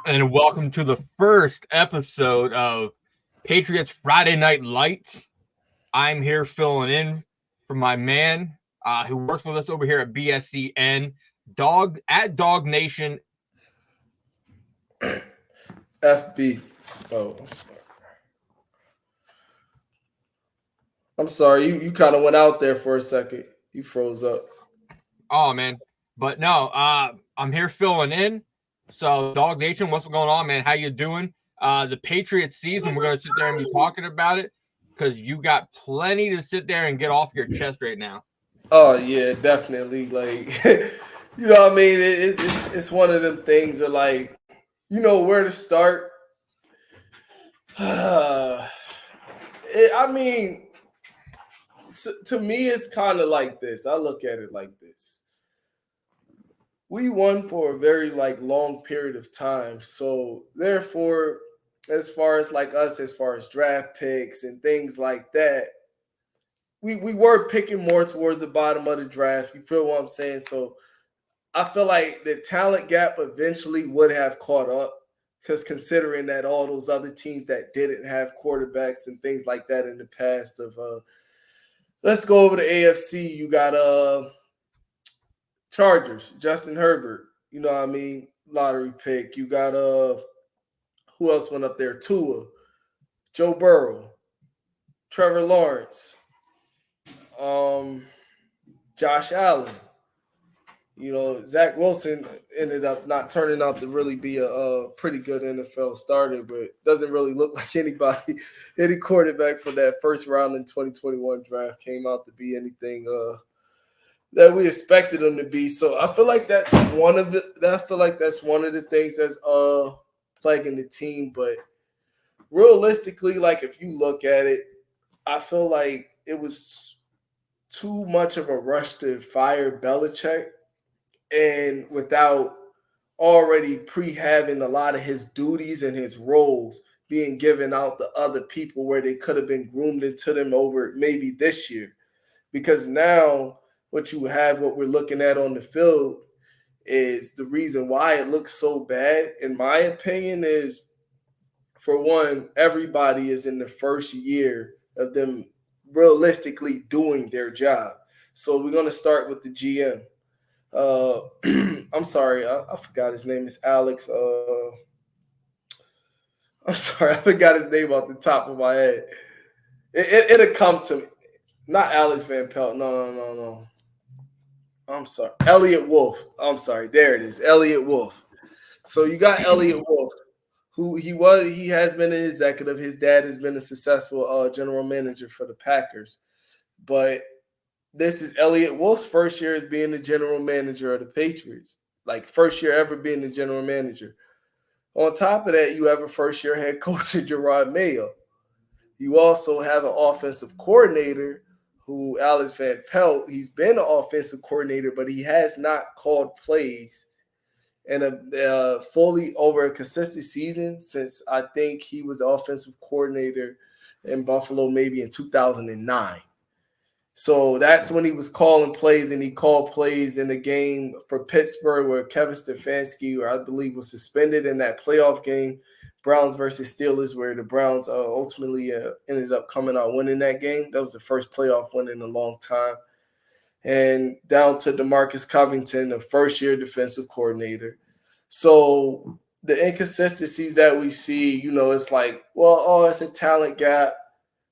And welcome to the first episode of Patriots Friday Night Lights. I'm here filling in for my man who works with us over here at BSCN, Dog at Dog Nation. FB. Oh, I'm sorry. You kind of went out there for a second. You froze up. Oh man, but no, I'm here filling in. So Dog Nation, what's going on, man? How you doing? The Patriots season, we're gonna sit there and be talking about it because you got plenty to sit there and get off your chest right now. Oh yeah, definitely. Like, you know what I mean? It's one of them things that like you know where to start. I mean, to me, it's kind of like this. I look at it like this. We won for a very like long period of time, so therefore, as far as like us, as far as draft picks and things like that, we were picking more towards the bottom of the draft. You feel what I'm saying? So I feel like the talent gap eventually would have caught up because considering that all those other teams that didn't have quarterbacks and things like that in the past of let's go over the AFC. You got Chargers, Justin Herbert, you know what I mean? Lottery pick. You got who else went up there? Tua, Joe Burrow, Trevor Lawrence, um, Josh Allen. You know, Zach Wilson ended up not turning out to really be a pretty good NFL starter, but doesn't really look like anybody, any quarterback for that first round in 2021 draft came out to be anything that we expected him to be. So I feel like that's one of the. I feel like that's one of the things that's plaguing the team. But realistically, like if you look at it, I feel like it was too much of a rush to fire Belichick and without already pre-having a lot of his duties and his roles being given out to other people where they could have been groomed into them over maybe this year. Because now what you have, what we're looking at on the field is the reason why it looks so bad, in my opinion, is for one, everybody is in the first year of them realistically doing their job. So we're going to start with the GM. I'm sorry, I forgot his name. Is Alex. I'm sorry, I forgot his name off the top of my head. It'll come to me. Not Alex Van Pelt. No. I'm sorry, Elliot Wolf. I'm sorry, there it is, Elliot Wolf. So you got Elliot Wolf, who he has been an executive. His dad has been a successful general manager for the Packers, but this is Elliot Wolf's first year as being the general manager of the Patriots. Like first year ever being the general manager. On top of that, you have a first year head coach in Gerard Mayo. You also have an offensive coordinator who Alex Van Pelt. He's been an offensive coordinator, but he has not called plays in a fully over a consistent season since I think he was the offensive coordinator in Buffalo maybe in 2009. So that's when he was calling plays, and he called plays in the game for Pittsburgh where Kevin Stefanski, or I believe, was suspended in that playoff game, Browns versus Steelers, where the Browns ultimately ended up coming out winning that game. That was the first playoff win in a long time. And down to DeMarcus Covington, the first-year defensive coordinator. So the inconsistencies that we see, you know, it's like, well, it's a talent gap.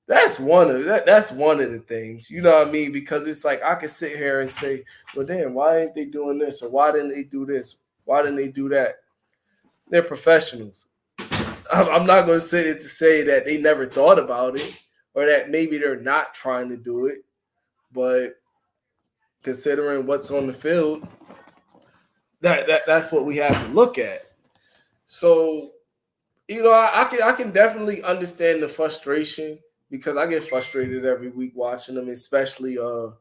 That's one of the things, you know what I mean? Because it's like I could sit here and say, well, damn, why ain't they doing this? Or why didn't they do this? Why didn't they do that? They're professionals. I'm not going to sit it to say that they never thought about it or that maybe they're not trying to do it. But considering what's on the field, that's what we have to look at. So, you know, I can definitely understand the frustration because I get frustrated every week watching them, especially you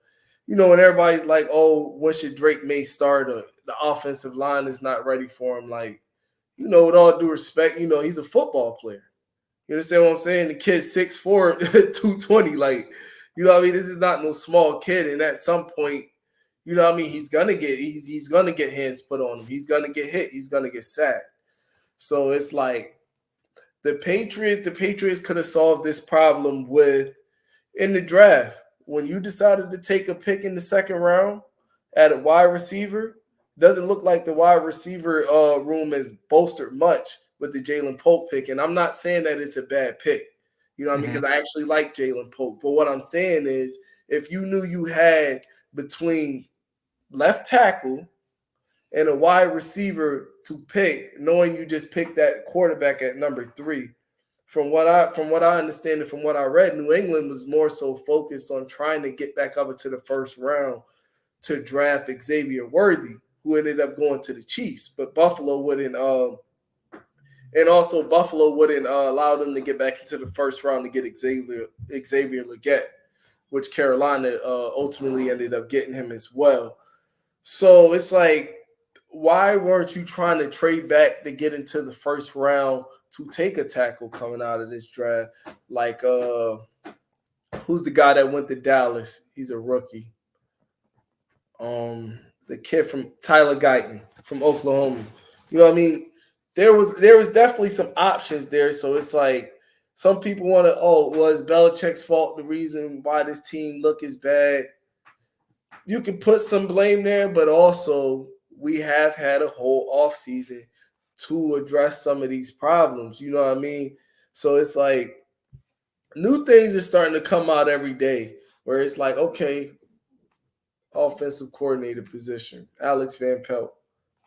know, when everybody's like, "Oh, when should Drake May start?" Or the offensive line is not ready for him. Like, you know, with all due respect, you know, he's a football player. You understand what I'm saying? The kid's 6'4", 220. Like, you know what I mean? This is not no small kid. And at some point, you know what I mean, he's gonna get hands put on him. He's gonna get hit. He's gonna get sacked. So it's like the Patriots could have solved this problem with in the draft. When you decided to take a pick in the second round at a wide receiver, doesn't look like the wide receiver room has bolstered much with the Jalen Pope pick. And I'm not saying that it's a bad pick, you know what I mean? Mm-hmm. Because I actually like Jalen Pope. But what I'm saying is, if you knew you had between left tackle and a wide receiver to pick, knowing you just picked that quarterback at number 3. From what I understand and from what I read, New England was more so focused on trying to get back up into the first round to draft Xavier Worthy, who ended up going to the Chiefs. But Buffalo wouldn't, and also Buffalo wouldn't allow them to get back into the first round to get Xavier Legette, which Carolina ultimately ended up getting him as well. So it's like, why weren't you trying to trade back to get into the first round to take a tackle coming out of this draft? Like, who's the guy that went to Dallas? He's a rookie. The kid from Tyler Guyton from Oklahoma. You know what I mean? There was definitely some options there. So it's like some people want to, was Belichick's fault the reason why this team look as bad? You can put some blame there, but also we have had a whole offseason to address some of these problems. You know what I mean? So it's like new things are starting to come out every day where it's like, okay, offensive coordinator position, Alex Van Pelt.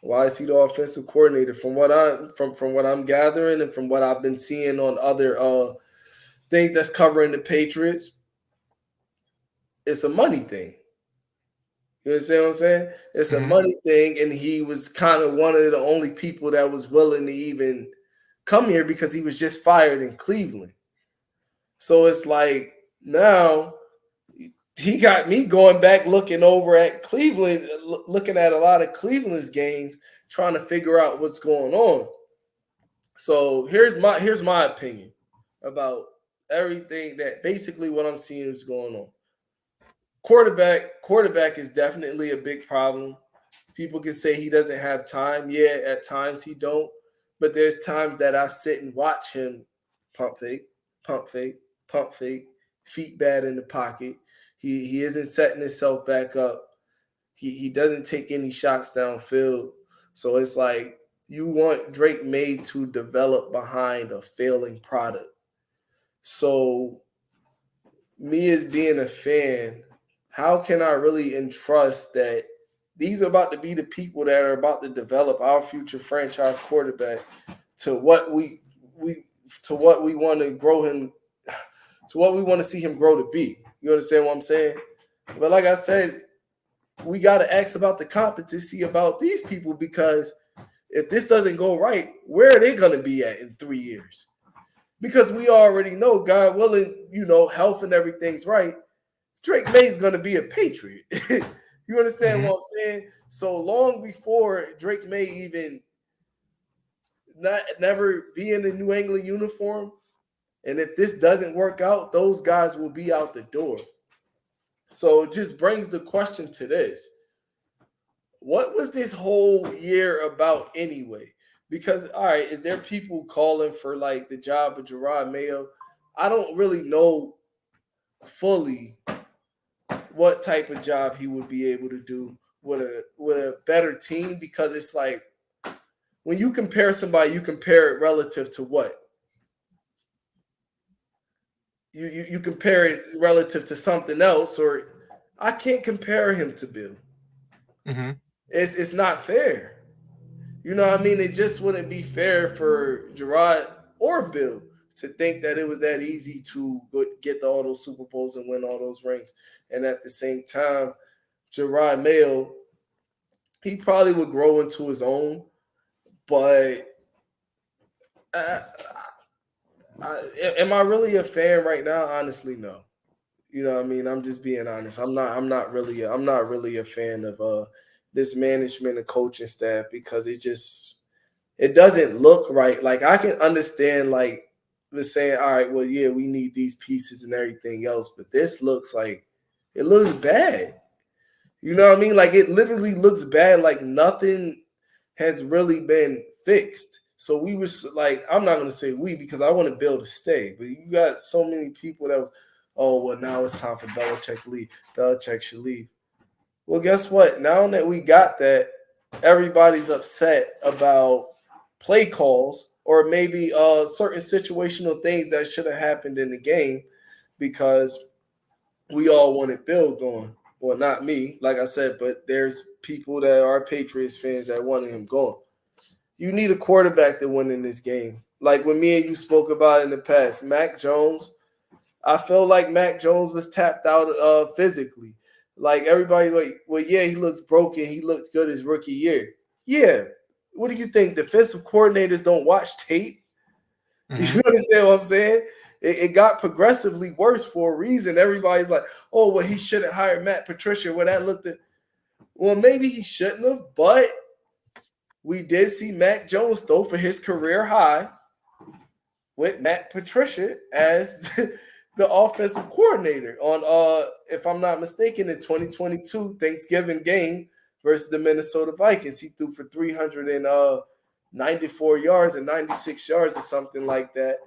Why is he the offensive coordinator? From what I'm gathering and from what I've been seeing on other things that's covering the Patriots, it's a money thing. You understand what I'm saying? It's a Mm-hmm. money thing, and he was kind of one of the only people that was willing to even come here because he was just fired in Cleveland. So it's like now he got me going back looking over at Cleveland, looking at a lot of Cleveland's games, trying to figure out what's going on. So here's my opinion about everything that basically what I'm seeing is going on. Quarterback is definitely a big problem. People can say he doesn't have time. Yeah, at times he don't. But there's times that I sit and watch him pump fake, pump fake, pump fake, feet bad in the pocket. He isn't setting himself back up. He doesn't take any shots downfield. So it's like you want Drake May to develop behind a failing product. So me as being a fan, how can I really entrust that these are about to be the people that are about to develop our future franchise quarterback to we to what we want to grow him to what we want to see him grow to be. You understand what I'm saying? But like I said, we got to ask about the competency about these people because if this doesn't go right, where are they going to be at in 3 years? Because we already know, God willing, health and everything's right, Drake May's going to be a Patriot. You understand Mm-hmm. what I'm saying? So long before Drake May even never be in the New England uniform, and if this doesn't work out, those guys will be out the door. So it just brings the question to this. What was this whole year about anyway? Because, all right, is there people calling for like the job of Gerard Mayo? I don't really know fully what type of job he would be able to do with a better team because it's like when you compare somebody, you compare it relative to what? You compare it relative to something else, or I can't compare him to Bill. Mm-hmm. It's not fair. You know what I mean? It just wouldn't be fair for Gerard or Bill to think that it was that easy to get all those Super Bowls and win all those rings. And at the same time, Gerard Mayo, he probably would grow into his own, but I, am I really a fan right now? Honestly, no. You know what I mean? I'm just being honest. I'm not really a fan of this management and coaching staff because it doesn't look right. Like I can understand like the saying, all right, well, yeah, we need these pieces and everything else, but this looks like it looks bad. You know what I mean? Like it literally looks bad, like nothing has really been fixed. So we was like, I'm not gonna say we because I want Bill to stay, but you got so many people that was, oh well, now it's time for Belichick to leave. Belichick should leave. Well, guess what? Now that we got that, everybody's upset about play calls or maybe certain situational things that should have happened in the game because we all wanted Bill gone. Well, not me, like I said, but there's people that are Patriots fans that wanted him gone. You need a quarterback to win in this game. Like when me and you spoke about in the past, Mac Jones. I feel like Mac Jones was tapped out physically. Like everybody, like, well, yeah, he looks broken. He looked good his rookie year. Yeah. What do you think? Defensive coordinators don't watch tape? Mm-hmm. You understand what I'm saying? It got progressively worse for a reason. Everybody's like, oh, well, he shouldn't hire Matt Patricia. Well, that looked at, well, maybe he shouldn't have, but we did see Mac Jones throw for his career high with Matt Patricia as the offensive coordinator on if I'm not mistaken, the 2022 Thanksgiving game versus the Minnesota Vikings. He threw for 394 yards and 96 yards or something like that.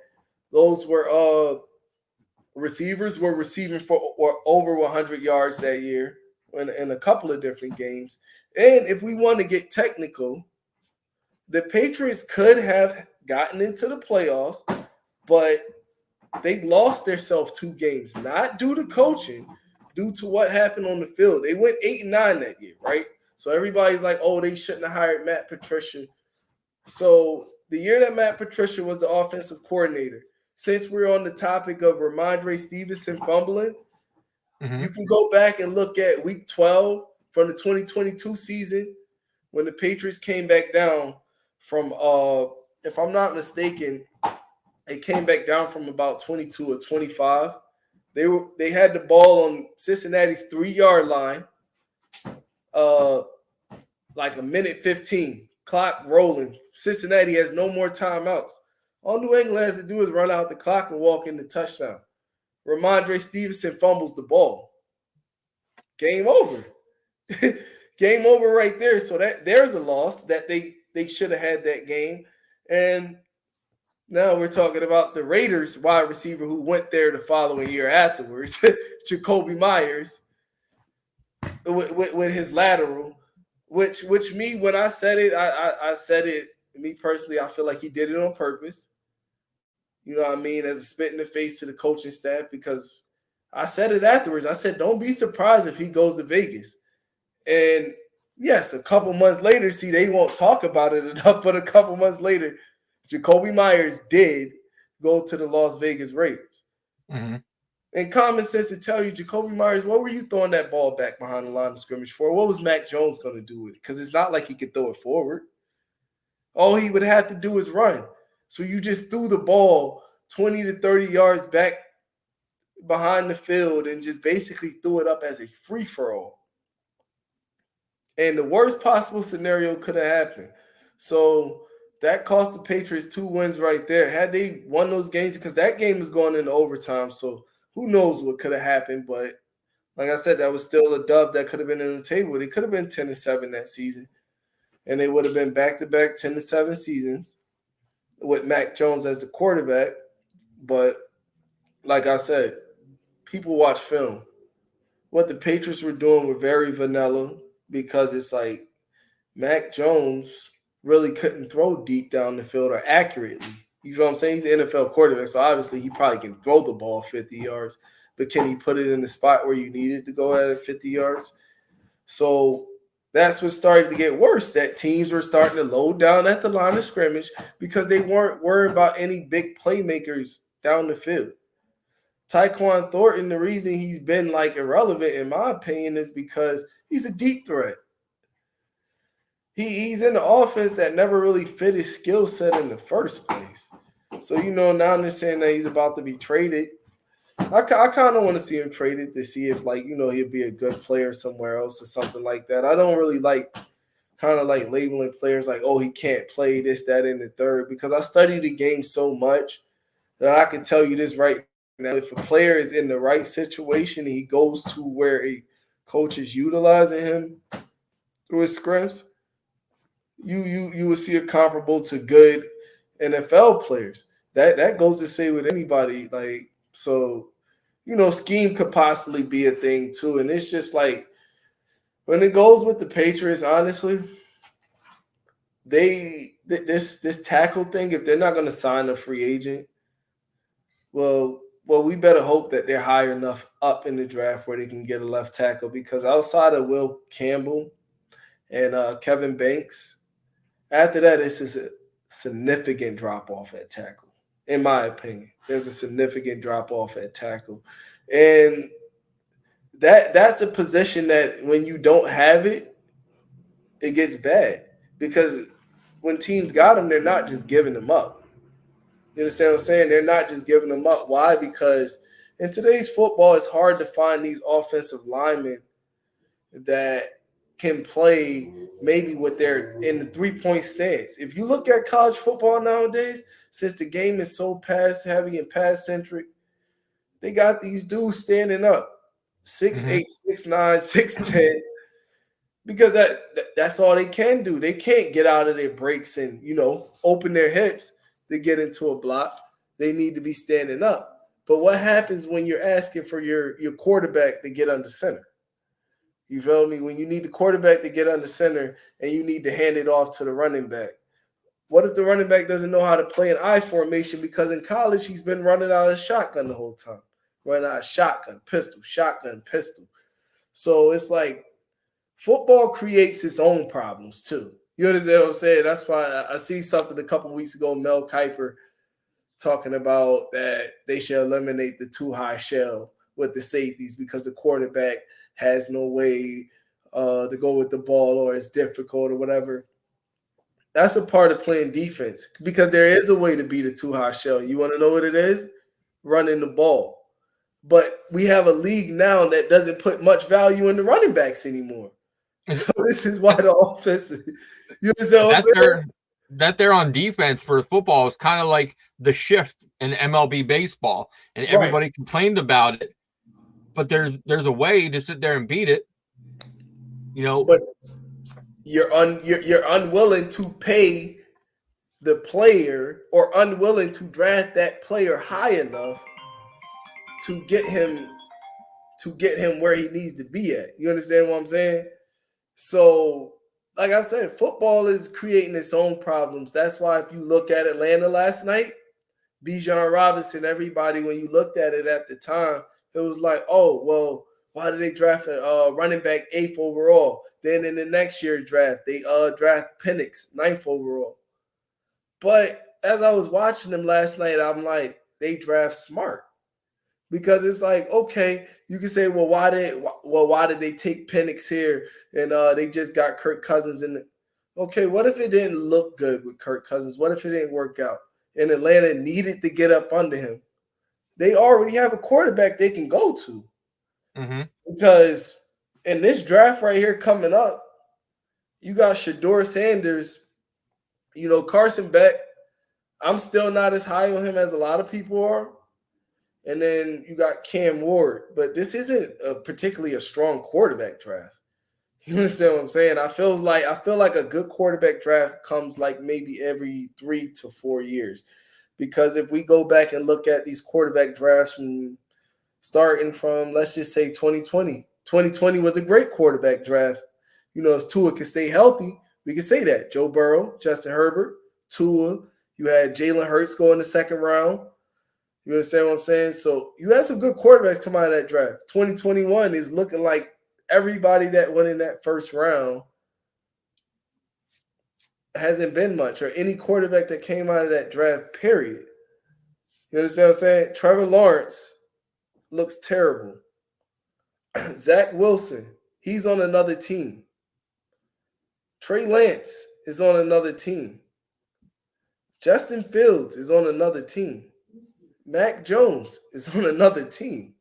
Those were receivers were receiving for or over 100 yards that year in a couple of different games. And if we want to get technical, the Patriots could have gotten into the playoffs, but they lost themselves 2 games, not due to coaching, due to what happened on the field. They went 8-9 that year, right? So everybody's like, oh, they shouldn't have hired Matt Patricia. So the year that Matt Patricia was the offensive coordinator, since we're on the topic of Ramondre Stevenson fumbling, Mm-hmm. you can go back and look at week 12 from the 2022 season when the Patriots came back down from, if I'm not mistaken, it came back down from about 22 or 25. They had the ball on Cincinnati's 3-yard line, like a minute 15, clock rolling. Cincinnati has no more timeouts. All New England has to do is run out the clock and walk in the touchdown. Ramondre Stevenson fumbles the ball. Game over. Game over right there. So that there's a loss that they should have had that game. And now we're talking about the Raiders wide receiver who went there the following year afterwards, Jacoby Myers, with his lateral, which me when I said it, I said it. Me personally, I feel like he did it on purpose. You know what I mean? As a spit in the face to the coaching staff, because I said it afterwards. I said, don't be surprised if he goes to Vegas. And yes, a couple months later, see, they won't talk about it enough, but a couple months later, Jacoby Myers did go to the Las Vegas Raiders. Mm-hmm. And common sense to tell you, Jacoby Myers, what were you throwing that ball back behind the line of scrimmage for? What was Mac Jones going to do with it? Because it's not like he could throw it forward. All he would have to do is run. So you just threw the ball 20 to 30 yards back behind the field and just basically threw it up as a free-for-all. And the worst possible scenario could have happened. So that cost the Patriots 2 wins right there. Had they won those games, because that game was going into overtime, so who knows what could have happened. But like I said, that was still a dub that could have been on the table. They could have been 10-7 that season. And they would have been back-to-back 10-7 seasons with Mac Jones as the quarterback. But like I said, people watch film. What the Patriots were doing were very vanilla because it's like Mac Jones really couldn't throw deep down the field or accurately. You know what I'm saying? He's an NFL quarterback, so obviously he probably can throw the ball 50 yards, but can he put it in the spot where you need it to go at 50 yards? So that's what started to get worse, that teams were starting to load down at the line of scrimmage because they weren't worried about any big playmakers down the field. Tyquan Thornton, the reason he's been like irrelevant, in my opinion, is because he's a deep threat. He's in the offense that never really fit his skill set in the first place. So, now they're saying that he's about to be traded. I kind of want to see him traded to see if, he'll be a good player somewhere else or something like that. I don't really like labeling players like, oh, he can't play this, that, and the third, because I study the game so much that I can tell you this right now. If a player is in the right situation, he goes to where a coach is utilizing him with scrims, you will see a comparable to good NFL players. That goes to say with anybody. Like, so, scheme could possibly be a thing too. And it's just like when it goes with the Patriots, honestly, this tackle thing, if they're not going to sign a free agent, well, we better hope that they're high enough up in the draft where they can get a left tackle, because outside of Will Campbell and Kevin Banks, after that, this is a significant drop off at tackle. In my opinion, there's a significant drop off at tackle, and that's a position that when you don't have it, it gets bad, because when teams got them, they're not just giving them up. You understand what I'm saying? They're not just giving them up. Why? Because in today's football, it's hard to find these offensive linemen that can play maybe with their in the 3-point stance. If you look at college football nowadays, since the game is so pass heavy and pass centric, they got these dudes standing up 6'8", 6'9", 6'10", because that's all they can do. They can't get out of their breaks and open their hips to get into a block. They need to be standing up. But what happens when you're asking for your quarterback to get under center? You feel me? When you need the quarterback to get under center and you need to hand it off to the running back. What if the running back doesn't know how to play an I formation, because in college he's been running out of shotgun the whole time. Running out of shotgun, pistol. So it's like football creates its own problems too. You understand what I'm saying? That's why I see something a couple weeks ago, Mel Kiper talking about that they should eliminate the too high shell with the safeties because the quarterback has no way to go with the ball, or it's difficult or whatever. That's a part of playing defense, because there is a way to beat a too high shell. You want to know what it is? Running the ball. But we have a league now that doesn't put much value in the running backs anymore. So this is why the offense, you understand what I'm saying? That they're on defense for football is kind of like the shift in MLB baseball, and everybody complained about it. But there's a way to sit there and beat it, But you're unwilling to pay the player, or unwilling to draft that player high enough to get him where he needs to be at. You understand what I'm saying? So, like I said, football is creating its own problems. That's why if you look at Atlanta last night, Bijan Robinson, everybody, when you looked at it at the time, it was like, oh, well, why did they draft a running back 8th overall? Then in the next year draft, they draft Penix 9th overall. But as I was watching them last night, I'm like, they draft smart. Because it's like, okay, you can say, well, why did they take Penix here and they just got Kirk Cousins in the okay, what if it didn't look good with Kirk Cousins? What if it didn't work out? And Atlanta needed to get up under him. They already have a quarterback they can go to. Mm-hmm. Because in this draft right here coming up, you got Shedeur Sanders, Carson Beck. I'm still not as high on him as a lot of people are. And then you got Cam Ward. But this isn't particularly a strong quarterback draft. You understand what I'm saying? I feel like a good quarterback draft comes like maybe every 3 to 4 years. Because if we go back and look at these quarterback drafts starting from, let's just say 2020. 2020 was a great quarterback draft. If Tua could stay healthy, we could say that. Joe Burrow, Justin Herbert, Tua. You had Jalen Hurts go in the second round. You understand what I'm saying? So you had some good quarterbacks come out of that draft. 2021 is looking like everybody that went in that first round hasn't been much, or any quarterback that came out of that draft, period. You understand what I'm saying? Trevor Lawrence looks terrible. Zach Wilson, he's on another team. Trey Lance is on another team. Justin Fields is on another team. Mac Jones is on another team.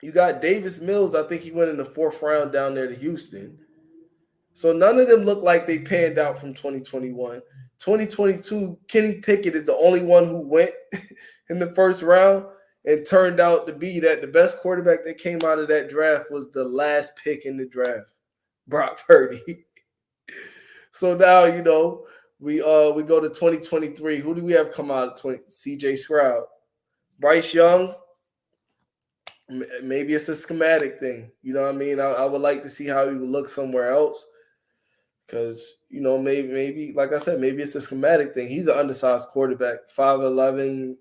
You got Davis Mills. I think he went in the 4th round down there to Houston. So none of them look like they panned out from 2021. 2022, Kenny Pickett is the only one who went in the first round and turned out to be that the best quarterback that came out of that draft was the last pick in the draft, Brock Purdy. So now we go to 2023. Who do we have come out of 20? CJ Stroud, Bryce Young. Maybe it's a schematic thing. You know what I mean? I would like to see how he would look somewhere else. Because, maybe, like I said, maybe it's a schematic thing. He's an undersized quarterback, 5'11,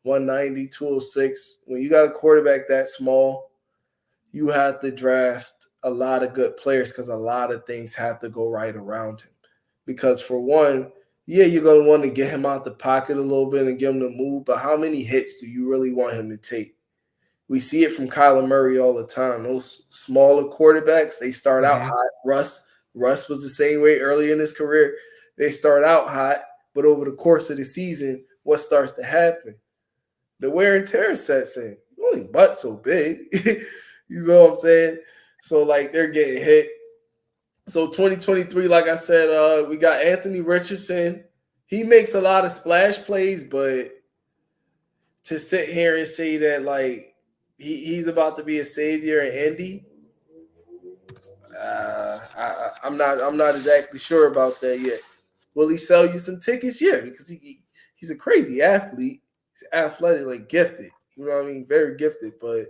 190, 206. When you got a quarterback that small, you have to draft a lot of good players because a lot of things have to go right around him. Because for one, yeah, you're going to want to get him out the pocket a little bit and get him to move, but how many hits do you really want him to take? We see it from Kyler Murray all the time. Those smaller quarterbacks, they start out hot. Russ was the same way early in his career. They start out hot, but over the course of the season, what starts to happen? The wear and tear sets in. You only butt so big. You know what I'm saying? So, like, they're getting hit. So 2023, like I said, we got Anthony Richardson. He makes a lot of splash plays, but to sit here and say that, like, he's about to be a savior in Indy, I'm not exactly sure about that yet. Will he sell you some tickets? Yeah, because he's a crazy athlete. He's athletic, like gifted. You know what I mean? Very gifted, but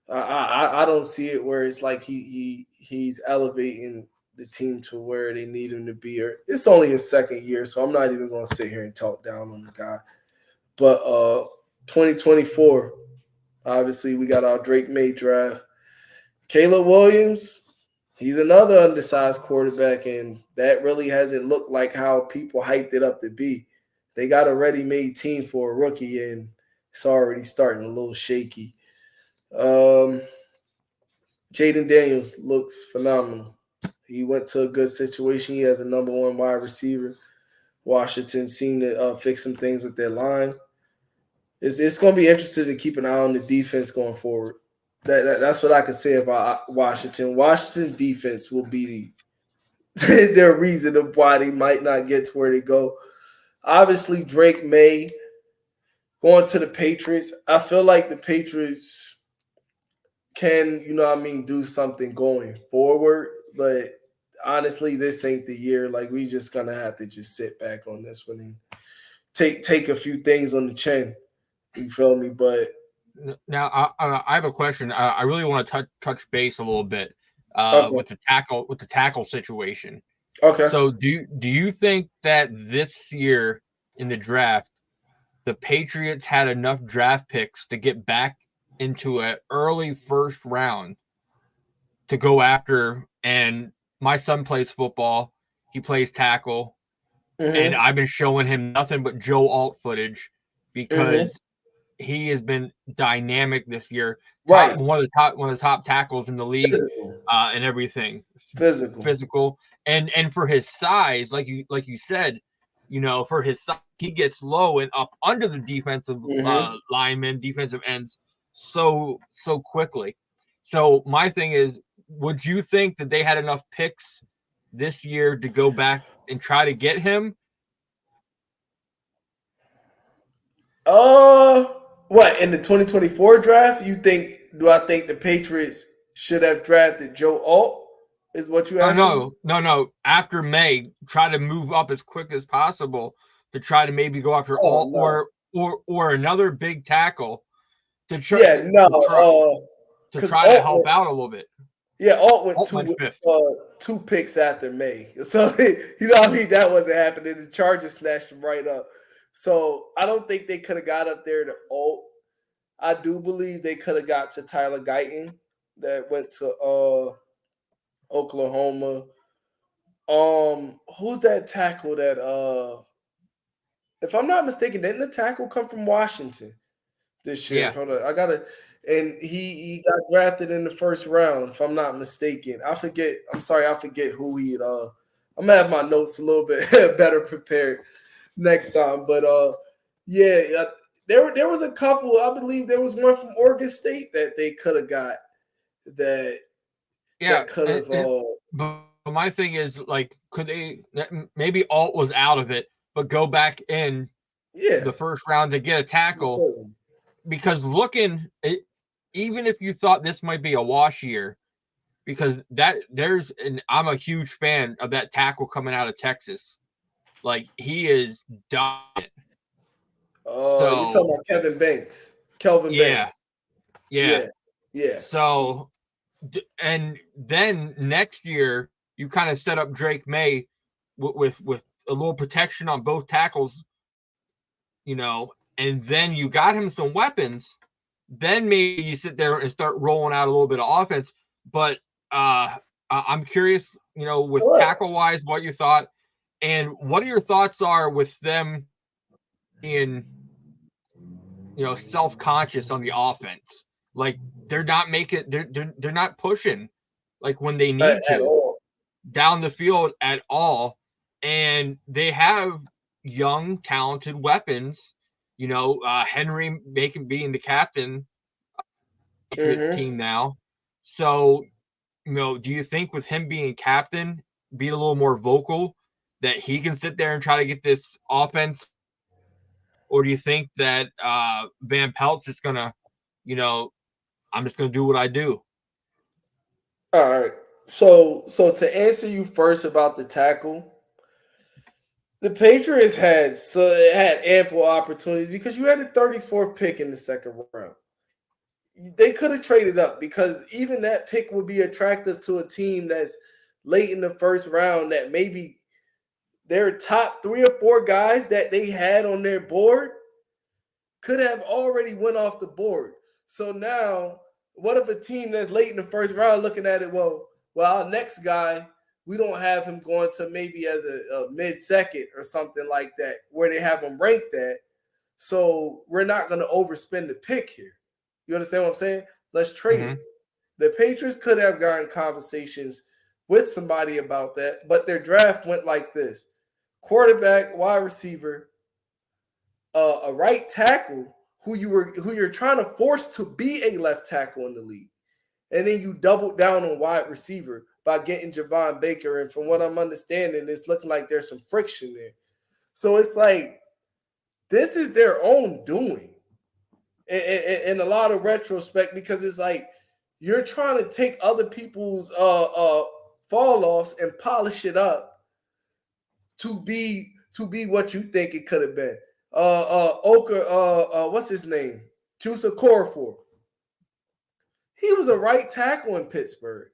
I don't see it where it's like he's elevating the team to where they need him to be. Or it's only his second year, so I'm not even going to sit here and talk down on the guy. But 2024, obviously, we got our Drake May draft. Caleb Williams, he's another undersized quarterback, and that really hasn't looked like how people hyped it up to be. They got a ready-made team for a rookie, and it's already starting a little shaky. Jaden Daniels looks phenomenal. He went to a good situation. He has a number one wide receiver. Washington seemed to fix some things with their line. It's going to be interesting to keep an eye on the defense going forward. That's what I could say about Washington. Washington's defense will be their reason of why they might not get to where they go. Obviously, Drake May going to the Patriots. I feel like the Patriots can, do something going forward. But honestly, this ain't the year. Like, we just going to have to just sit back on this one and take a few things on the chin. You feel me? But now I have a question. I really want to touch base a little bit with the tackle situation. Okay. So do you think that this year in the draft, the Patriots had enough draft picks to get back into an early first round to go after? And my son plays football. He plays tackle. And I've been showing him nothing but Joe Alt footage because he has been dynamic this year. One of the top tackles in the league, and everything. Physical, and for his size, like you said, for his size, he gets low and up under the defensive linemen, defensive ends so quickly. So my thing is, would you think that they had enough picks this year to go back and try to get him? What, in the 2024 draft? Do I think the Patriots should have drafted Joe Alt? Is what you asking? No. After May, try to move up as quick as possible to try to maybe go after Alt or another big tackle to try to help out a little bit. Yeah, Alt went two picks after May. So, what I mean? That wasn't happening. The Chargers snatched him right up. So, I don't think they could have got up there to Alt. I do believe they could have got to Tyler Guyton that went to Oklahoma. Who's that tackle that if I'm not mistaken, didn't the tackle come from Washington this year? Yeah. Hold on. And he got drafted in the first round, if I'm not mistaken. I forget who he I'm gonna have my notes a little bit better prepared next time. But there was a couple. I believe there was one from Oregon State that they could have got that could have but my thing is, like, could they maybe Alt was out of it, but go back in the first round to get a tackle? Because even if you thought this might be a wash year, because I'm a huge fan of that tackle coming out of Texas. Like, he is dominant. Oh, you're talking So about Kevin Banks. Kelvin yeah, Banks. yeah. Yeah. Yeah. So and then next year you kind of set up Drake May with a little protection on both tackles, and then you got him some weapons. Then maybe you sit there and start rolling out a little bit of offense. But I'm curious, with Correct. tackle wise, what you thought, and what are your thoughts are with them being, self conscious on the offense. Like, they're not making, they're not pushing like when they need At to all. down the field at all, and they have young, talented weapons. Henry being the captain Patriots Mm-hmm. team now. So, do you think with him being captain, being a little more vocal, that he can sit there and try to get this offense, or do you think that Van Pelt's just gonna, I'm just gonna do what I do? All right. So to answer you first about the tackle, the Patriots had ample opportunities because you had a 34th pick in the second round. They could have traded up because even that pick would be attractive to a team that's late in the first round that maybe their top 3 or 4 guys that they had on their board could have already went off the board. So now, what if a team that's late in the first round looking at it, well, our next guy, we don't have him going to maybe as a mid-second or something like that, where they have him ranked at. So we're not going to overspend the pick here. You understand what I'm saying? Let's trade it. The Patriots could have gotten conversations with somebody about that, but their draft went like this: quarterback, wide receiver, a right tackle who you're trying to force to be a left tackle in the league, and then you doubled down on wide receiver by getting Javon Baker. And from what I'm understanding, it's looking like there's some friction there. So it's like this is their own doing in a lot of retrospect, because it's like you're trying to take other people's fall offs and polish it up to be what you think it could have been. Oka, what's his name? Chusa Okorafor. He was a right tackle in Pittsburgh.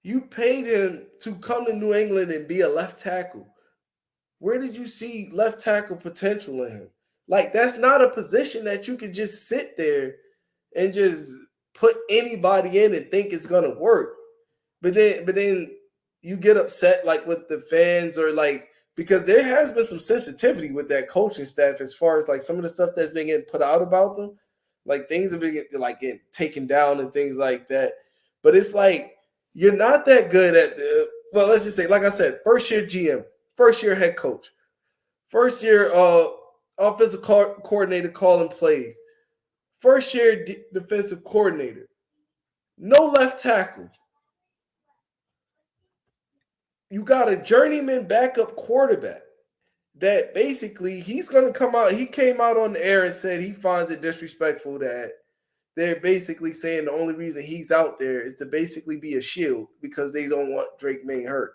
You paid him to come to New England and be a left tackle. Where did you see left tackle potential in him? Like, that's not a position that you could just sit there and just put anybody in and think it's gonna work. But then you get upset like with the fans, or like, because there has been some sensitivity with that coaching staff as far as like some of the stuff that's been getting put out about them. Like, things have been getting taken down and things like that. But it's like you're not that good at well, let's just say, like I said, first year GM, first year head coach, first year offensive coordinator calling plays, first year defensive coordinator, no left tackle. You got a journeyman backup quarterback that basically he's going to come out. He came out on the air and said he finds it disrespectful that they're basically saying the only reason he's out there is to basically be a shield because they don't want Drake May hurt.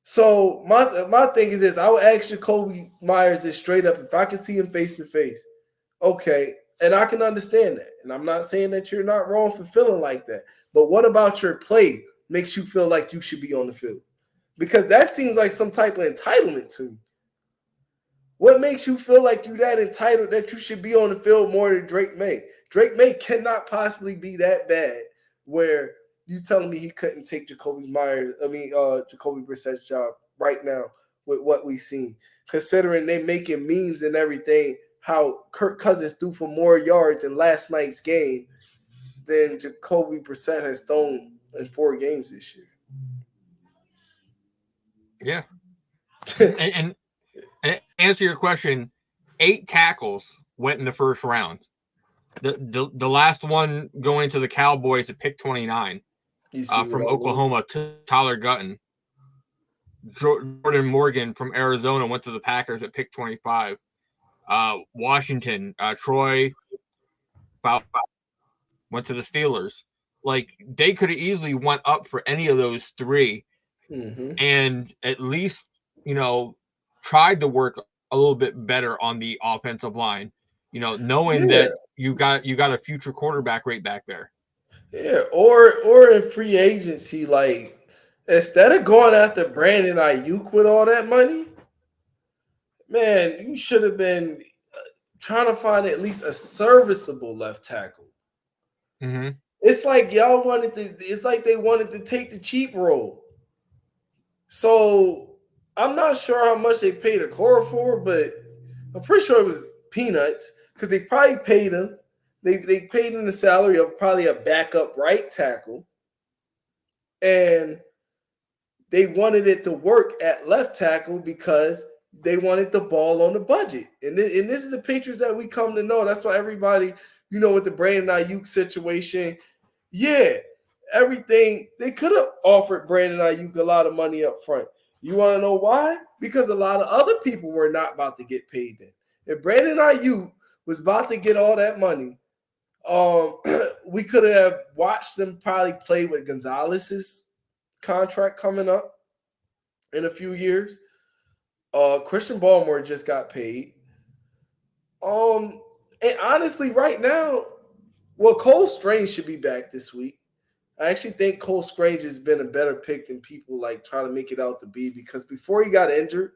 So my thing is this: I would ask Jacoby Myers this straight up. If I could see him face to face, okay, and I can understand that. And I'm not saying that you're not wrong for feeling like that. But what about your play makes you feel like you should be on the field? Because that seems like some type of entitlement to me. What makes you feel like you that entitled that you should be on the field more than Drake May? Drake May cannot possibly be that bad where you telling me he couldn't take Jacoby Brissett's job right now with what we seen. Considering they making memes and everything, how Kirk Cousins threw for more yards in last night's game than Jacoby Brissett has thrown in 4 games this year. Yeah. And answer your question, 8 tackles went in the first round. The last one going to the Cowboys at pick 29 You see from what I mean? Oklahoma to Tyler Gutton. Jordan Morgan from Arizona went to the Packers at pick 25. Washington, Troy went to the Steelers. Like they could have easily went up for any of those three Mm-hmm. and at least, you know, tried to work a little bit better on the offensive line, you know, knowing Yeah, that you got a future quarterback right back there. yeah. Or in free agency, like instead of going after Brandon Ayuk with all that money, man, you should have been trying to find at least a serviceable left tackle. Mm-hmm. It's like y'all wanted to. It's like they wanted to take the cheap role. So I'm not sure how much they paid a core for, but I'm pretty sure it was peanuts because they probably paid him. They paid him the salary of probably a backup right tackle, and they wanted it to work at left tackle because they wanted the ball on the budget. And this is the Patriots that we come to know. That's why everybody, with the Brandon Ayuk situation, yeah, everything they could have offered Brandon Ayuk a lot of money up front. You want to know why? Because a lot of other people were not about to get paid then. If Brandon Ayuk was about to get all that money, um, we could have watched them probably play with Gonzalez's contract coming up in a few years. Christian Baltimore just got paid. Um, and honestly, right now, well, Cole Strange should be back this week. I actually think Cole Strange has been a better pick than people like trying to make it out to be because before he got injured,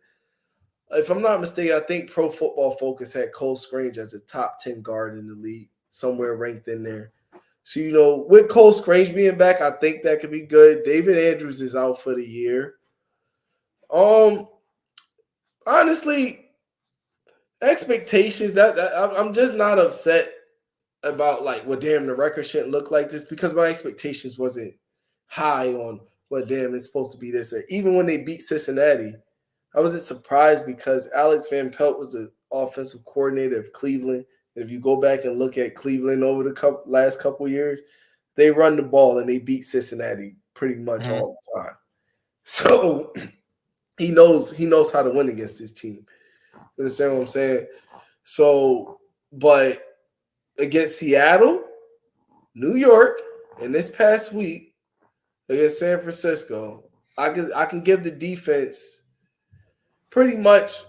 if I'm not mistaken, I think Pro Football Focus had Cole Strange as a top 10 guard in the league, somewhere ranked in there. So, with Cole Strange being back, I think that could be good. David Andrews is out for the year. Um, honestly, expectations that I'm just not upset about like, well, damn, the record shouldn't look like this because my expectations wasn't high on, well, damn, it's supposed to be this. Even when they beat Cincinnati, I wasn't surprised because Alex Van Pelt was the offensive coordinator of Cleveland. If you go back and look at Cleveland over the last couple years, they run the ball and they beat Cincinnati pretty much Mm-hmm. all the time. So he knows how to win against his team. You understand what I'm saying? So, but against Seattle, New York, and this past week against San Francisco, I can give the defense pretty much.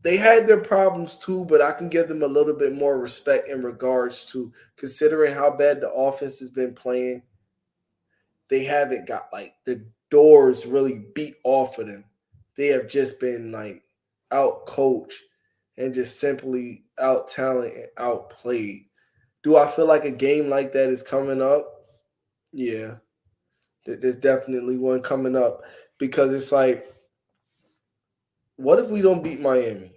They had their problems too, but I can give them a little bit more respect in regards to considering how bad the offense has been playing. They haven't got like the doors really beat off of them. They have just been like out coached and just simply out talent and outplayed. Do I feel like a game like that is coming up? Yeah, there's definitely one coming up because it's like, what if we don't beat Miami?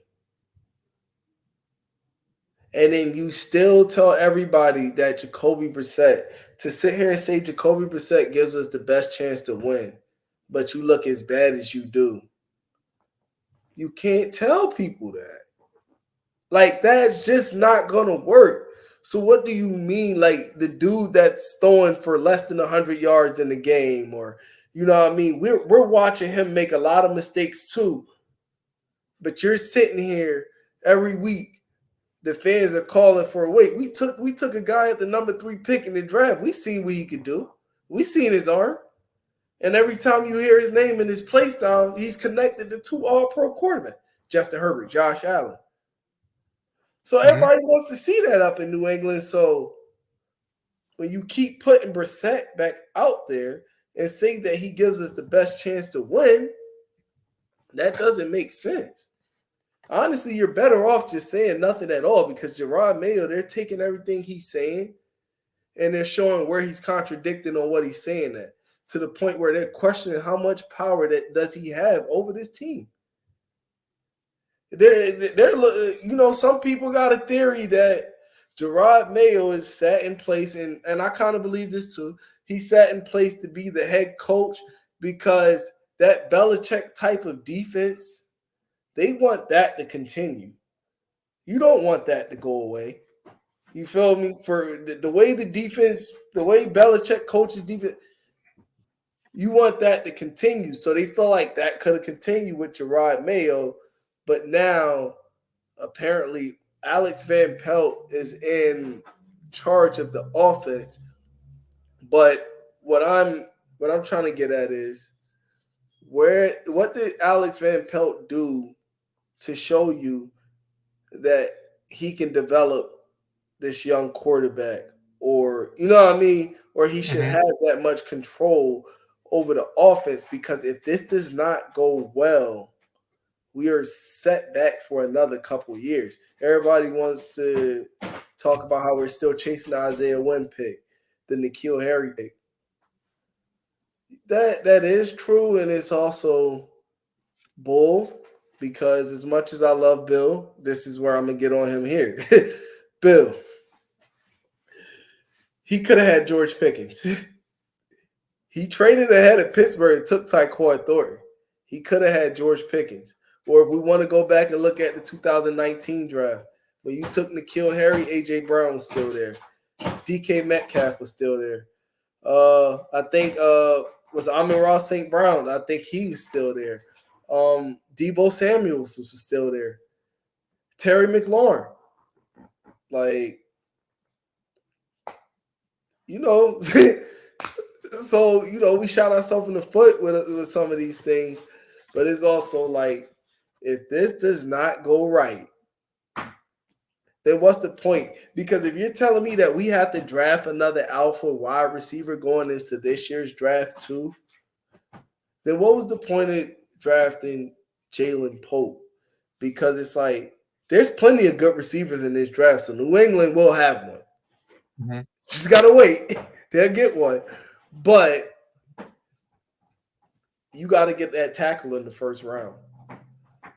And then you still tell everybody that Jacoby Brissett, to sit here and say Jacoby Brissett gives us the best chance to win, but you look as bad as you do. You can't tell people that. Like, that's just not going to work. So what do you mean, like the dude that's throwing for less than 100 yards in the game, or you know what I mean? We're watching him make a lot of mistakes too. But you're sitting here every week. The fans are calling for a wait. We took a guy at the number 3 pick in the draft. We seen what he could do. We seen his arm. And every time you hear his name and his play style, he's connected to 2 all-pro quarterbacks. Justin Herbert, Josh Allen. So Mm-hmm. everybody wants to see that up in New England. So when you keep putting Brissett back out there and say that he gives us the best chance to win, that doesn't make sense. Honestly, you're better off just saying nothing at all because Gerard Mayo, they're taking everything he's saying and they're showing where he's contradicting on what he's saying at, to the point where they're questioning how much power that does he have over this team. Some people got a theory that Gerard Mayo is set in place, and I kind of believe this too. He's set in place to be the head coach because that Belichick type of defense, they want that to continue. You don't want that to go away. You feel me? For the way the defense, the way Belichick coaches defense, you want that to continue. So they feel like that could have continued with Gerard Mayo, but now apparently Alex Van Pelt is in charge of the offense. But what I'm trying to get at is what did Alex Van Pelt do to show you that he can develop this young quarterback, or you know what I mean, or he should Hmm. have that much control over the offense? Because if this does not go well, we are set back for another couple years. Everybody wants to talk about how we're still chasing the Isaiah Wynn pick, the N'Keal Harry pick. That is true, and it's also bull, because as much as I love Bill, this is where I'm gonna get on him here. Bill, he could have had George Pickens. He traded ahead of Pittsburgh and took Tyquan Thornton. He could have had George Pickens. Or if we want to go back and look at the 2019 draft, when you took N'Keal Harry, A.J. Brown was still there. DK Metcalf was still there. I think was Amon-Ra St. Brown. I think he was still there. Debo Samuels was still there. Terry McLaurin. Like, you know, so we shot ourselves in the foot with some of these things, but it's also like, if this does not go right, then what's the point? Because if you're telling me that we have to draft another alpha wide receiver going into this year's draft too, then what was the point of drafting Jalen Pope? Because it's like, there's plenty of good receivers in this draft, so New England will have one. Hmm. Just gotta wait. They'll get one. But you got to get that tackle in the first round.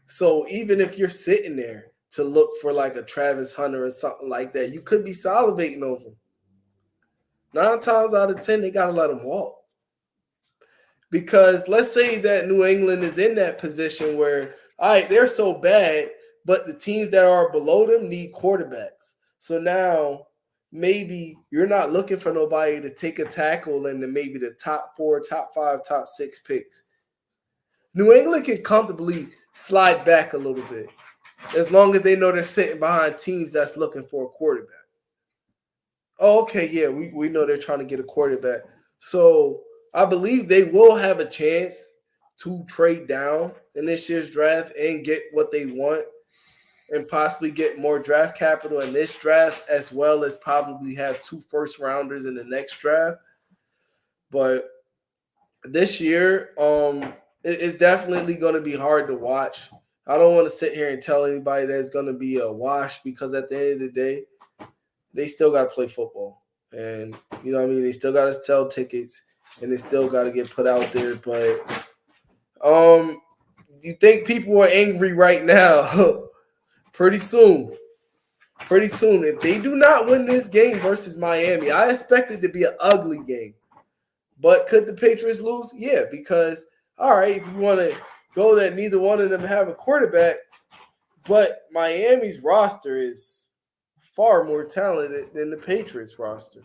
So even if you're sitting there to look for like a Travis Hunter or something like that, you could be salivating over him. 9 times out of 10, they got to let him walk. Because let's say that New England is in that position where, all right, they're so bad, but the teams that are below them need quarterbacks. So now maybe you're not looking for nobody to take a tackle in maybe the top 4, top 5, top 6 picks. New England can comfortably slide back a little bit as long as they know they're sitting behind teams that's looking for a quarterback. Oh, okay, yeah, we know they're trying to get a quarterback. So I believe they will have a chance to trade down in this year's draft and get what they want, and possibly get more draft capital in this draft, as well as probably have 2 first rounders in the next draft. But this year, it's definitely going to be hard to watch. I don't want to sit here and tell anybody that it's going to be a wash, because at the end of the day, they still got to play football. And, you know what I mean? They still got to sell tickets, and they still got to get put out there. But you think people are angry right now? Pretty soon, if they do not win this game versus Miami, I expect it to be an ugly game. But could the Patriots lose? Yeah, because, all right, if you want to go that neither one of them have a quarterback, but Miami's roster is far more talented than the Patriots roster.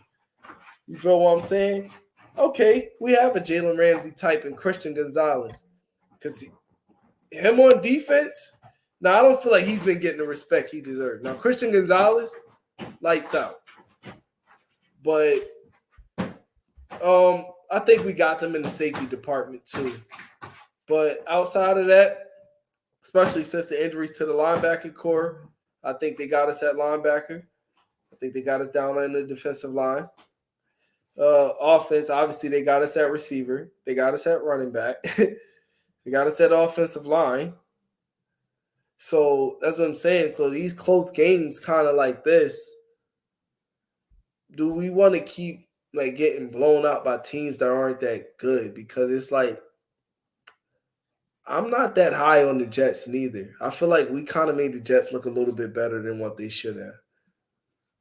You feel what I'm saying? Okay, we have a Jalen Ramsey type and Christian Gonzalez. Because him on defense, now I don't feel like he's been getting the respect he deserves. Now, Christian Gonzalez, lights out. But I think we got them in the safety department too. But outside of that, especially since the injuries to the linebacker core, I think they got us at linebacker. I think they got us down on the defensive line. Offense, obviously, they got us at receiver. They got us at running back. They got us at offensive line. So that's what I'm saying. So these close games, kind of like this, do we want to keep like getting blown out by teams that aren't that good? Because it's like, I'm not that high on the Jets neither. I feel like we kind of made the Jets look a little bit better than what they should have.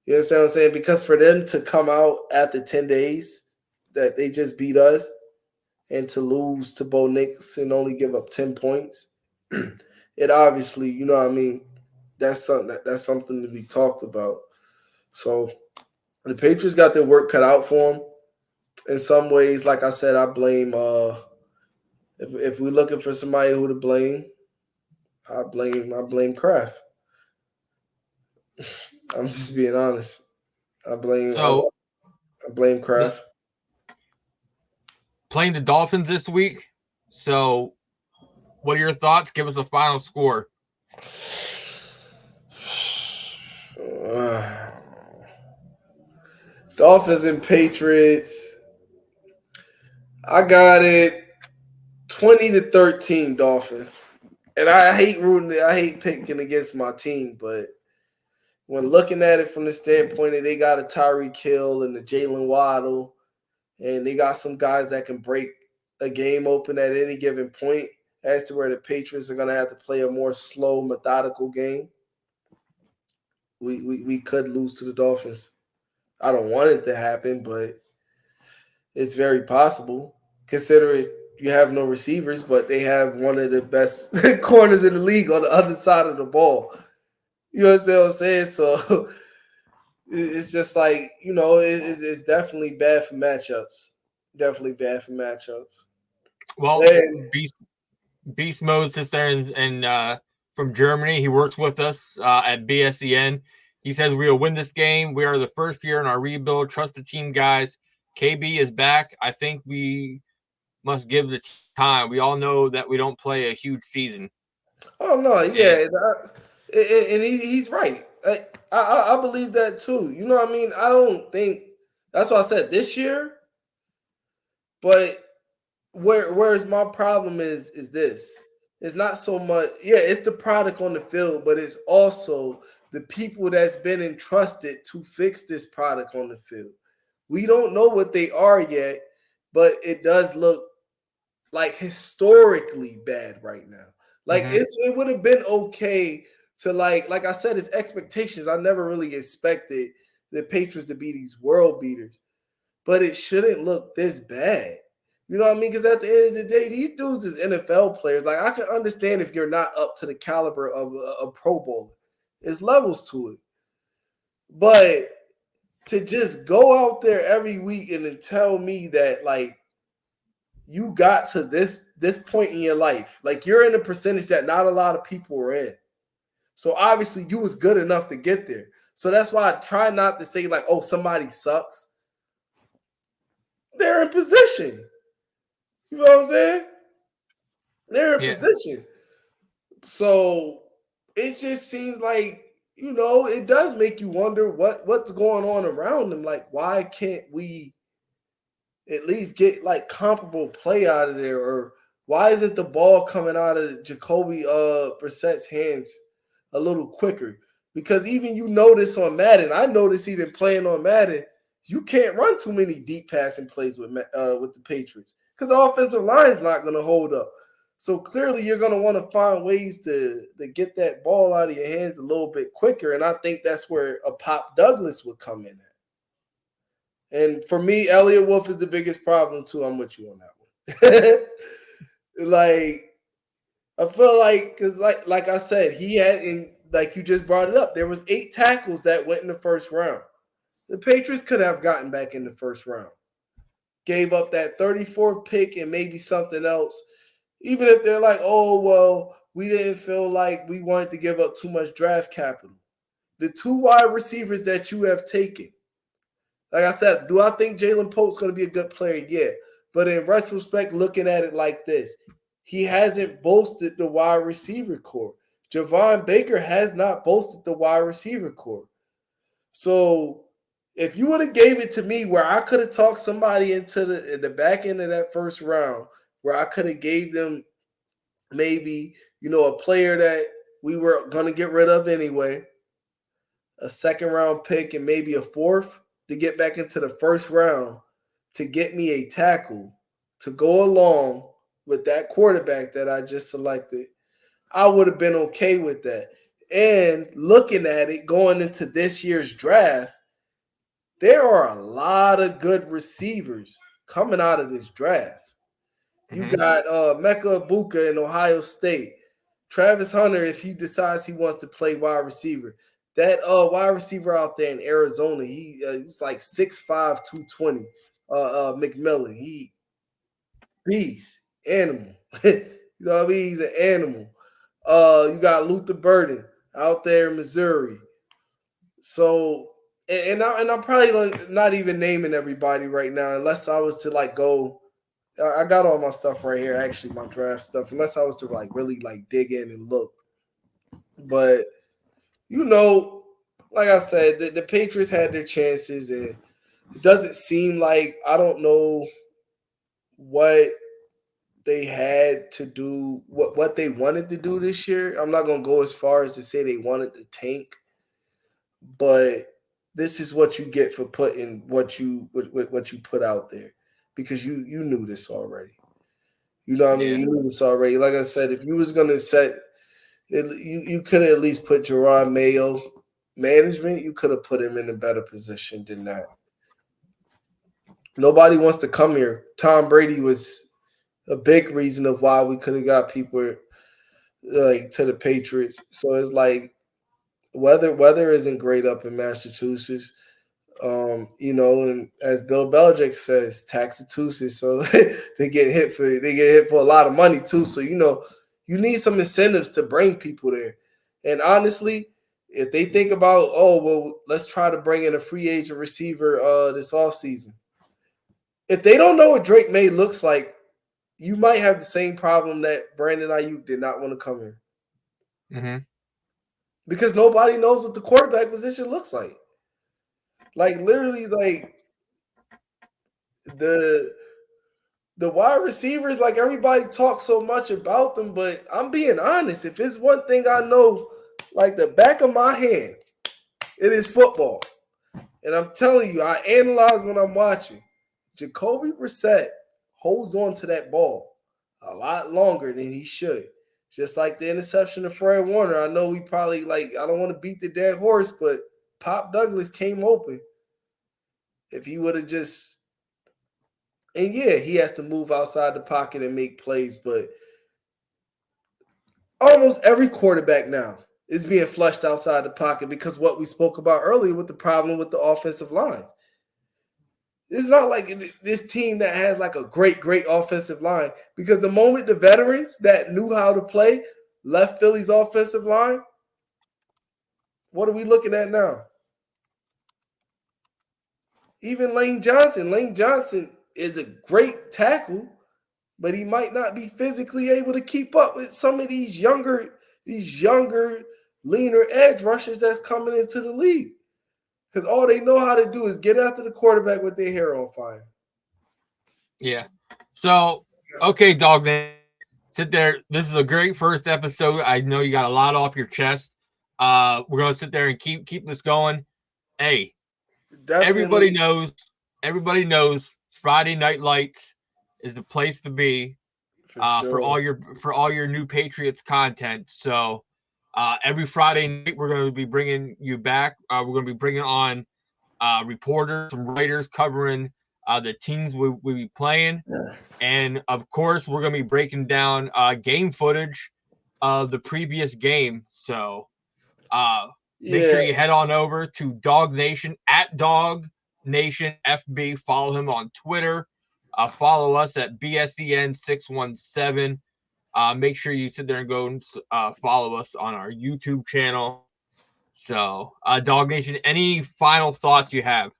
You understand what I'm saying? Because for them to come out after 10 days that they just beat us, and to lose to Bo Nix and only give up 10 points, it obviously, you know what I mean, that's something to be talked about. So the Patriots got their work cut out for them. In some ways, like I said, I blame if we're looking for somebody who to blame, I blame Kraft. I'm just being honest. I blame So I blame the Kraft. playing the Dolphins this week. So, what are your thoughts? Give us a final score. Dolphins and Patriots. I got it 20-13 Dolphins. And I hate picking against my team, but when looking at it from the standpoint that they got a Tyreek Hill and the Jalen Waddle, and they got some guys that can break a game open at any given point, as to where the Patriots are going to have to play a more slow, methodical game, we could lose to the Dolphins. I don't want it to happen, but it's very possible. Considering you have no receivers, but they have one of the best corners in the league on the other side of the ball. You understand what I'm saying? So it's just like, it's definitely bad for matchups. Definitely bad for matchups. Well, And Beast Mode sits there and from Germany. He works with us at BSEN. He says we will win this game. We are the first year in our rebuild. Trust the team, guys. KB is back. I think we must give the time. We all know that we don't play a huge season. oh no, And, yeah, and he's right. I believe that too. You know what I mean? I don't think that's why I said this year. But where's my problem is this. It's not so much, yeah, it's the product on the field, but it's also the people that's been entrusted to fix this product on the field. We don't know what they are yet, but it does look like historically bad right now. Like it would have been okay to like I said, it's expectations. I never really expected the Patriots to be these world beaters, but it shouldn't look this bad. You know what I mean? Because at the end of the day, these dudes is NFL players. Like I can understand if you're not up to the caliber of a Pro Bowler. There's levels to it, but to just go out there every week and then tell me that like you got to this point in your life, like you're in a percentage that not a lot of people are in. So obviously you was good enough to get there. So that's why I try not to say like, oh, somebody sucks. They're in position. You know what I'm saying? They're in position. So it just seems like, it does make you wonder what's going on around them. Like, why can't we at least get like comparable play out of there? Or why isn't the ball coming out of Jacoby Brissett's hands a little quicker? Because even you notice on Madden, I notice even playing on Madden, you can't run too many deep passing plays with the Patriots because the offensive line is not going to hold up. So clearly, you're going to want to find ways to get that ball out of your hands a little bit quicker, and I think that's where a Pop Douglas would come in at. And for me, Elliott Wolf is the biggest problem too. I'm with you on that one. Like, I feel like because like I said, he had in like you just brought it up. There was 8 tackles that went in the first round. The Patriots could have gotten back in the first round. Gave up that 34 pick and maybe something else. Even if they're like, oh, well, we didn't feel like we wanted to give up too much draft capital. The 2 wide receivers that you have taken. Like I said, do I think Jalen Pope's going to be a good player? Yeah. But in retrospect, looking at it like this, he hasn't boasted the wide receiver core. Javon Baker has not boasted the wide receiver core. So if you would have gave it to me where I could have talked somebody into the back end of that first round, where I could have gave them maybe, a player that we were going to get rid of anyway, a second round pick and maybe a fourth to get back into the first round to get me a tackle to go along with that quarterback that I just selected, I would have been okay with that. And looking at it going into this year's draft, there are a lot of good receivers coming out of this draft. You got Mecca Ibuka in Ohio State. Travis Hunter, if he decides he wants to play wide receiver. That wide receiver out there in Arizona, he's like 6'5", 220. McMillan, he beast, animal. You know what I mean? He's an animal. You got Luther Burden out there in Missouri. So, and I'm probably not even naming everybody right now, unless I was to like go I got all my stuff right here. Actually, my draft stuff. Unless I was to like really like dig in and look, but like I said, the Patriots had their chances, and it doesn't seem like I don't know what they had to do, what they wanted to do this year. I'm not gonna go as far as to say they wanted to tank, but this is what you get for putting what you put out there, because you knew this already. You know what I mean? Yeah. You knew this already. Like I said, if you was gonna set it, you could have at least put Gerard Mayo management. You could have put him in a better position than that. Nobody wants to come here. Tom Brady was a big reason of why we could have got people like to the Patriots. So it's like weather isn't great up in Massachusetts. And as Bill Belichick says, Taxatuses, so they get hit for a lot of money too. So you need some incentives to bring people there. And honestly, if they think about, oh well, let's try to bring in a free agent receiver this offseason. If they don't know what Drake May looks like, you might have the same problem that Brandon Ayuk did not want to come here. Mm-hmm. Because nobody knows what the quarterback position looks like. Like literally, like the wide receivers, like everybody talks so much about them, but I'm being honest. If it's one thing I know, like the back of my hand, it is football. And I'm telling you, I analyze when I'm watching. Jacoby Brissett holds on to that ball a lot longer than he should. Just like the interception of Fred Warner. I know we probably I don't want to beat the dead horse, but Pop Douglas came open. If he would have just, and yeah, he has to move outside the pocket and make plays, but almost every quarterback now is being flushed outside the pocket because what we spoke about earlier with the problem with the offensive lines. It's not like this team that has like a great offensive line, because the moment the veterans that knew how to play left Philly's offensive line, what are we looking at now? Even Lane Johnson. Lane Johnson is a great tackle, but he might not be physically able to keep up with some of these younger, leaner edge rushers that's coming into the league. Because all they know how to do is get after the quarterback with their hair on fire. Yeah. So, okay, dog, man. Sit there. This is a great first episode. I know you got a lot off your chest. We're gonna sit there and keep this going. Hey, Definitely. everybody knows Friday Night Lights is the place to be for all your new Patriots content. So every Friday night we're going to be bringing you back. We're going to be bringing on reporters, some writers covering the teams we'll be playing, and of course we're going to be breaking down game footage of the previous game. So make sure you head on over to Dog Nation at Dog Nation FB. Follow him on Twitter. Follow us at BSEN617. Make sure you sit there and go and follow us on our YouTube channel. So, Dog Nation, any final thoughts you have?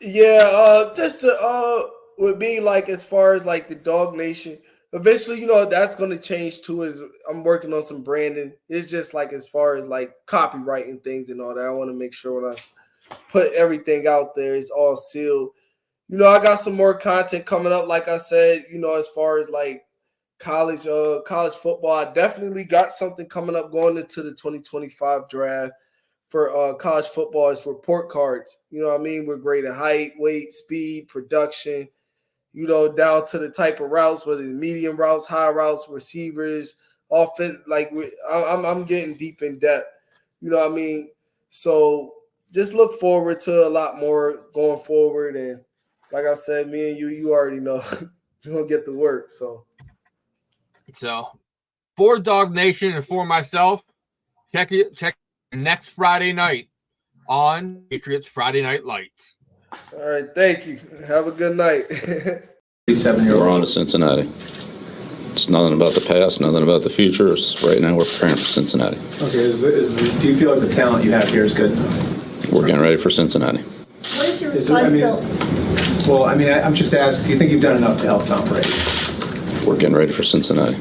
Yeah, just to would be like, as far as like the Dog Nation, eventually, that's going to change too. Is I'm working on some branding. It's just like, as far as like copywriting things and all that, I want to make sure when I put everything out there, it's all sealed. I got some more content coming up. Like I said, as far as like college football, I definitely got something coming up going into the 2025 draft for college football. Is report cards. You know what I mean? We're great at height, weight, speed, production, down to the type of routes, whether it's medium routes, high routes, receivers, offense. Like I'm getting deep in depth. You know what I mean? So just look forward to a lot more going forward. And like I said, me and you already know you're going to get to work. So for Dog Nation and for myself, check next Friday night on Patriots Friday Night Lights. All right. Thank you. Have a good night. We're on to Cincinnati. It's nothing about the past, nothing about the future. It's right now we're preparing for Cincinnati. Okay. Do you feel like the talent you have here is good enough? We're getting ready for Cincinnati. What is your responsibility? Well, I mean, I'm just asking, do you think you've done enough to help Tom Brady? We're getting ready for Cincinnati.